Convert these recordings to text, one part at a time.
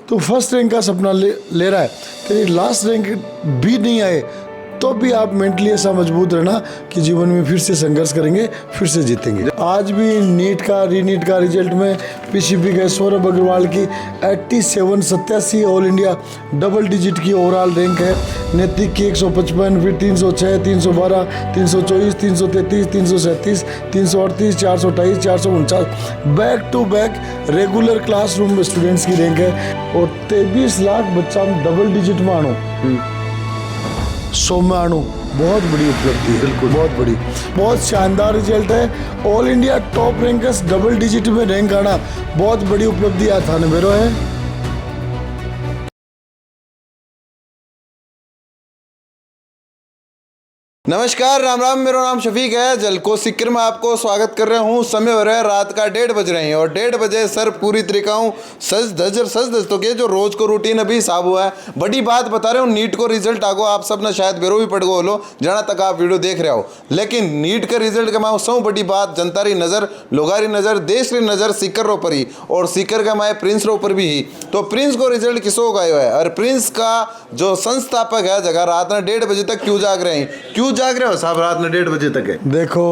तू first rank का सपना ले रहा है, तेरी लास्ट रैंक भी नहीं आए तो भी आप मेंटली ऐसा मजबूत रहना कि जीवन में फिर से संघर्ष करेंगे, फिर से जीतेंगे। आज भी नीट का रीनीट का रिजल्ट में पीसीपी के सौरभ अग्रवाल की 87 ऑल इंडिया डबल डिजिट की ओवरऑल रैंक है। नैतिक की 155, फिर 306, 312, 324, 333, 337, 338, 428, 449 back to back regular classroom में स्टूडेंट्स की रैंक है। और 23 लाख बच्चा डबल डिजिट में आणु 100 में आणु बहुत बड़ी उपलब्धि है। बिल्कुल, बहुत बड़ी, बहुत शानदार रिजल्ट है। All India top rankers double digit में रैंक आना बहुत बड़ी उपलब्धि आ थाने मेरो है। नमस्कार, राम राम। मेरा नाम शफीक है। जलको सिक्कर में आपको स्वागत कर रहा हूँ। समय हो रहा है रात का 1:30 बज रहे हैं और 1:30 बजे सर पूरी तरीका हूँ सज धज तो के जो रोज को रूटीन अभी हिसाब हुआ है। बड़ी बात बता रहे हूँ, नीट को रिजल्ट आगो आप सब ने शायद बेरो भी पड़ गो लो जहाँ तक आप वीडियो देख रहे हो, लेकिन नीट का रिजल्ट का मैं सौ बड़ी बात जनता री नज़र, लोगारी नज़र, देश री नज़र सिक्कर रो पर ही और सिक्कर का मैं प्रिंस रो पर भी ही। तो प्रिंस को रिजल्ट किसो गयो है और प्रिंस का जो संस्थापक है जगह रात में 1:30 बजे तक क्यों जाग रहे हैं, क्यों जाग रहे हो साहब रात में 1:30 बजे तक है? देखो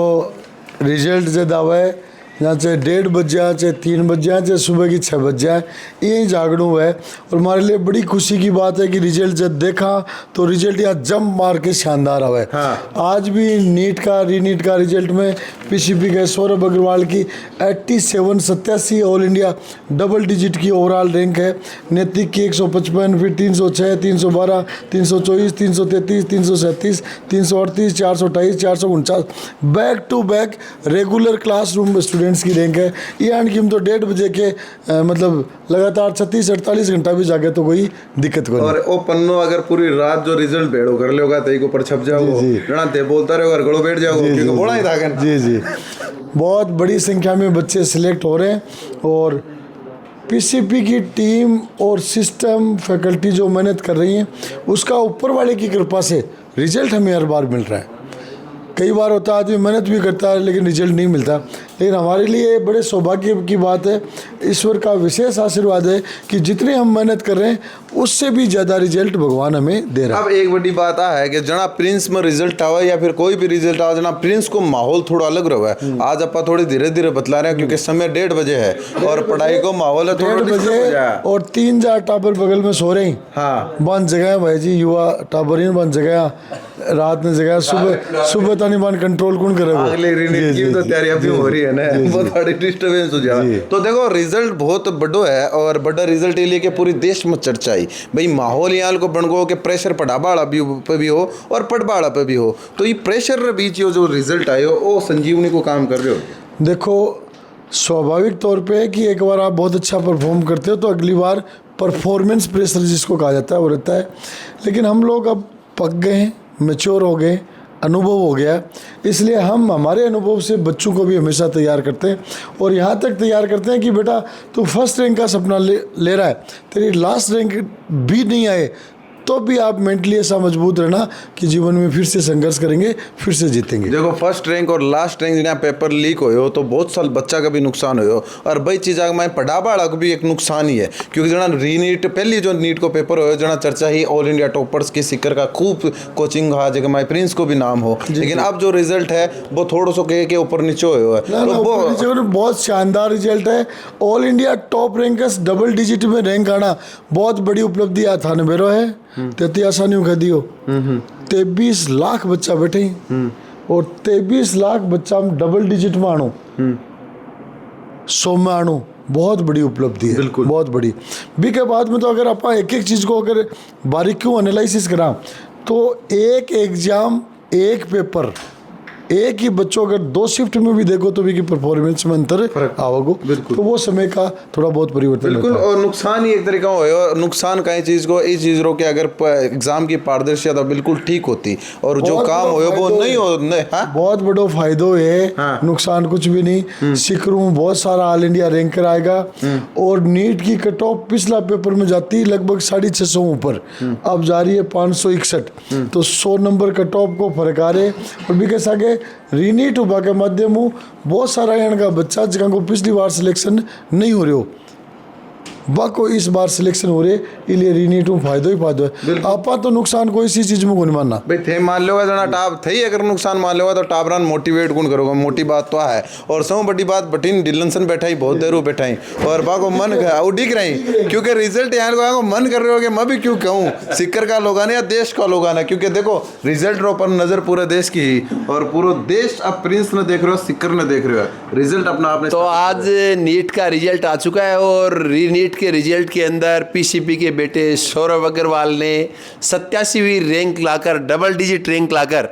रिजल्ट जो दावा है यहाँ चाहे 1:30 बज जाए, चाहे 3 बज जाए, चाहे सुबह की 6 बज जाए, यही जागड़ू है। और हमारे लिए बड़ी खुशी की बात है कि रिजल्ट जब देखा तो रिजल्ट यहाँ जंप मार के शानदार आवा है। हाँ। आज भी नीट का रीनीट का रिजल्ट में पीसीपी के सौरभ अग्रवाल की 87 ऑल इंडिया डबल डिजिट की ओवरऑल रैंक है। नैतिक की 155, फिर 306, 312, 324, 333, 337, 338, 428, 449 back to back regular classroom में स्टूडेंट्स की रैंक है। ये आन की हम तो 1:30 बजे के मतलब लगातार 36-48 घंटा भी जागे तो कोई दिक्कत को नहीं। और ओ पन्नो अगर पूरी रात जो रिजल्ट भेड़ो कर लोगा तो एको पर छप जाओ जना ते बोलता रहो और गड़ो बैठ जाओ क्योंकि बोला ही था। जी बहुत बड़ी संख्या में बच्चे सिलेक्ट हो रहे हैं और पीसीपी की टीम और सिस्टम फैकल्टी जो मेहनत कर रही है उसका ऊपर वाले की कृपा से रिजल्ट हमें हर बार मिल रहा है। कई बार होता है आदमी मेहनत भी करता है लेकिन रिजल्ट नहीं मिलता, लेकिन हमारे लिए बड़े सौभाग्य की बात है, ईश्वर का विशेष आशीर्वाद है कि जितने हम मेहनत कर रहे हैं उससे भी ज़्यादा रिजल्ट भगवान हमें दे रहा है। अब एक बड़ी बात है कि जना प्रिंस में रिजल्ट आवा या फिर कोई भी रिजल्ट आवा, जना प्रिंस को माहौल थोड़ा अलग रहा है। आज आप थोड़ी धीरे धीरे बतला रहे हैं क्योंकि समय 1:30 बजे है और पढ़ाई को माहौल है 1:30 बजे और 3-4 टाबर बगल में सो रहे हैं। हाँ, बंद जगह भाई जी, युवा टाबर बंद जगह, रात में जगह, सुबह तानी बन कंट्रोल कौन करे? अगले रीनीट की तो तैयारी अभी हो रही है ना, बहुत बड़ी डिस्टर्बेंस हो जाए। तो देखो रिजल्ट बहुत बड़ो है और बड़ा रिजल्ट ये लेके पूरे देश में चर्चा आई भाई। माहौल यहाँ को बन गो कि प्रेशर पढ़ाबाड़ा पे भी हो और पढ़बाड़ा पे भी हो, तो ये प्रेशर बीच जो रिजल्ट आयो वो संजीवनी को काम कर रहे हो। देखो स्वाभाविक तौर पे कि एक बार आप बहुत अच्छा परफॉर्म करते हो तो अगली बार परफॉर्मेंस प्रेशर जिसको कहा जाता है वो रहता है, लेकिन हम लोग अब पक गए हैं, मैच्योर हो गए, अनुभव हो गया, इसलिए हम हमारे अनुभव से बच्चों को भी हमेशा तैयार करते हैं और यहाँ तक तैयार करते हैं कि बेटा तू फर्स्ट रैंक का सपना ले रहा है, तेरी लास्ट रैंक भी नहीं आए तो भी आप मेंटली ऐसा मजबूत रहना कि जीवन में फिर से संघर्ष करेंगे, फिर से जीतेंगे। देखो फर्स्ट रैंक और लास्ट रैंक जहाँ पेपर लीक हो तो बहुत साल बच्चा का भी नुकसान हो और भाई चीज़ मैं पढ़ाबाड़ा को भी एक नुकसान ही है क्योंकि जना रीनीट पहली जो नीट को पेपर हो जना चर्चा ही ऑल इंडिया टॉपर्स के सिक्कर का खूब कोचिंग हा जगह माई प्रिंस को भी नाम हो, लेकिन अब जो रिजल्ट है वो थोड़ा सो के ऊपर नीचे हो है। बहुत शानदार रिजल्ट है। All India top rankers double digit में रैंक आना बहुत बड़ी उपलब्धि आ थाने मेरो है। तेती आसानी कह दियो 23 लाख बच्चा बैठे और 23 लाख बच्चा हम डबल डिजिट में आणु 100 में आणु बहुत बड़ी उपलब्धि है। बिल्कुल, बहुत बड़ी भी के बाद में तो अगर आप एक एक चीज़ को अगर बारीकियों एनालिसिस करा तो एक एग्जाम एक पेपर एक ही बच्चों अगर 2 शिफ्ट में भी देखो तो भी की परफॉर्मेंस में अंतर आवगो, तो वो समय का थोड़ा बहुत परिवर्तन। बिल्कुल, और नुकसान ही एक तरीका हो, नुकसान कई चीज को इस चीज रो के अगर एग्जाम की पारदर्शिता बिल्कुल ठीक होती और जो काम हो वो नहीं हो बहुत बड़ो फायदो है। हाँ। नुकसान कुछ भी नहीं, सिकरू बहुत सारा ऑल इंडिया रैंकर आएगा और नीट की कट ऑफ पिछला पेपर में जाती लगभग 650 ऊपर, अब जा रही है 561, तो 100 नंबर कट ऑफ को फर्क आ रहे और भी कैसा के रीनीट हुआ के माध्यम बहुत सारा यहाँ का बच्चा जगह को पिछली बार सिलेक्शन नहीं हो रहे हो बाको इस बार सिलेक्शन हो रहे इलिए रीनीट में फायदो ही फायदो है। आपा तो नुकसान कोई सी चीज में को नहीं मानना भाई थे मान लो जना टाप थे अगर नुकसान मान लो तो टापरान मोटिवेट कौन करोगे, मोटी बात तो है। और सौ बड़ी बात बटीन डिलनसन बैठा ही बहुत देर बैठा ही और बाको मन उडिक रही क्योंकि रिजल्ट यहाँ को मन कर रहे हो कि मैं भी क्यों कहूँ सिक्कर का लोग आने या देश का लोग आना, क्योंकि देखो रिजल्ट पर नजर पूरे देश की ही और पूरा देश अब प्रिंस ने देख रहे हो, सिक्कर ने देख रहे हो, रिजल्ट अपना आपने। तो आज नीट का रिजल्ट आ चुका है और री नीट के रिजल्ट के अंदर पीसीपी के बेटे सौरभ अग्रवाल ने 87वीं रैंक लाकर डबल डिजिट रैंक लाकर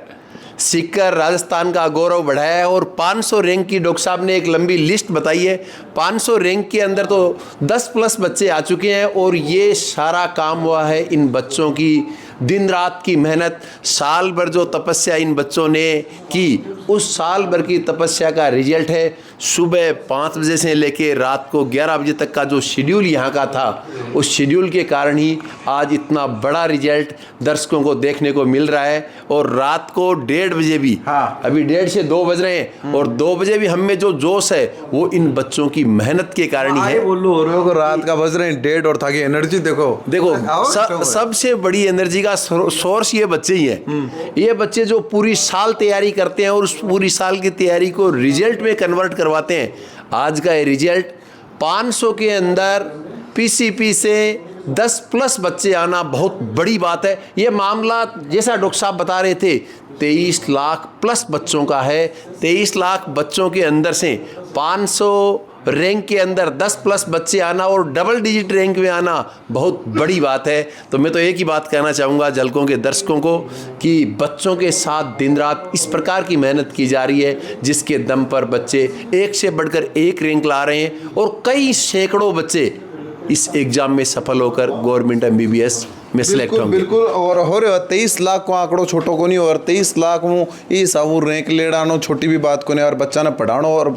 सीकर राजस्थान का गौरव बढ़ाया है। और 500 रैंक की डॉक्टर साहब ने एक लंबी लिस्ट बताई है। 500 रैंक के अंदर तो 10+ बच्चे आ चुके हैं और ये सारा काम हुआ है इन बच्चों की दिन रात की मेहनत, साल भर जो तपस्या इन बच्चों ने की, उस साल भर की तपस्या का रिजल्ट है। सुबह 5 बजे से लेके रात को 11 बजे तक का जो शेड्यूल यहाँ का था, उस शेड्यूल के कारण ही आज इतना बड़ा रिजल्ट दर्शकों को देखने को मिल रहा है। और रात को 1:30 बजे भी, अभी 1:30 से 2 बज रहे हैं और 2 बजे भी हम में जो जोश है वो इन बच्चों की मेहनत के कारण ही है। बोलो हो रहे हो रात का बज रहे हैं 1:30 और था कि एनर्जी देखो सबसे बड़ी एनर्जी का सोर्स ये बच्चे ही हैं। ये बच्चे जो पूरी साल तैयारी करते हैं और उस पूरी साल की तैयारी को रिजल्ट में कन्वर्ट करवाते हैं। आज का ये रिजल्ट 500 के अंदर पीसीपी से 10+ बच्चे आना बहुत बड़ी बात है। ये मामला जैसा डॉक्टर साहब बता रहे थे 23 लाख प्लस बच्चों का है। 23 लाख बच्चों के अंदर से 500 रैंक के अंदर 10+ बच्चे आना और डबल डिजिट रैंक में आना बहुत बड़ी बात है। तो मैं तो एक ही बात कहना चाहूँगा झलकों के दर्शकों को कि बच्चों के साथ दिन रात इस प्रकार की मेहनत की जा रही है जिसके दम पर बच्चे एक से बढ़कर एक रैंक ला रहे हैं और कई सैकड़ों बच्चे इस एग्जाम में सफल होकर गवर्नमेंट MBBS में सिलेक्ट होंगे। बिल्कुल और हो रहे हो 23 लाख को आंकड़ो छोटो को नहीं और 23 लाख में ये साबू रैंक लेडानो छोटी भी बात को नहीं और बच्चा ने पढ़ानो और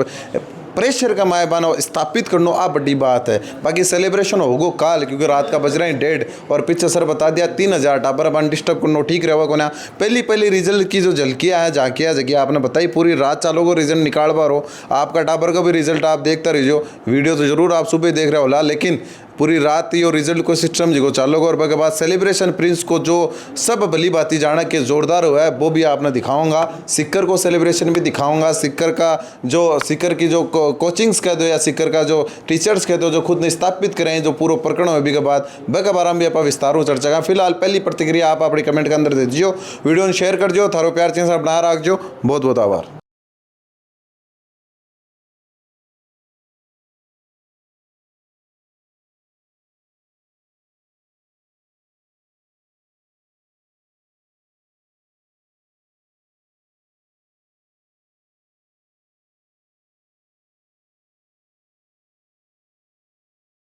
प्रेशर का माए बानो स्थापित करना आ बड़ी बात है। बाकी सेलिब्रेशन होगो काल क्योंकि रात का बज रहे हैं 1:30 और पीछे सर बता दिया 3000 टापर अपन डिस्टर्ब करना ठीक रहेगा को ना। पहली रिजल्ट की जो झलकियाँ है झांकियाँ जगह आपने बताई पूरी रात चालोगो रिजल्ट निकाल पा रहो। आपका टापर का भी रिजल्ट आप देखता रहिए, वीडियो तो जरूर आप सुबह देख रहे हो लेकिन पूरी रात ही और रिजल्ट को सिस्टम जिको चालोगे और के बाद सेलिब्रेशन प्रिंस को जो सब भली बाती जाना कि जोरदार हुआ है वो भी आपने दिखाऊंगा। सिक्कर को सेलिब्रेशन भी दिखाऊंगा। सिक्कर की जो कोचिंग्स कह दो या सिक्कर का जो टीचर्स कह दो जो खुद ने स्थापित करें जो पूरा प्रकरण हुए के बाद बके बारे में भी आप विस्तार चर्चा का। फिलहाल पहली प्रतिक्रिया आप अपनी कमेंट के अंदर दे दीजिए, वीडियो शेयर कर दियो, थारो प्यार चैनल बना रखो। बहुत बहुत आभार।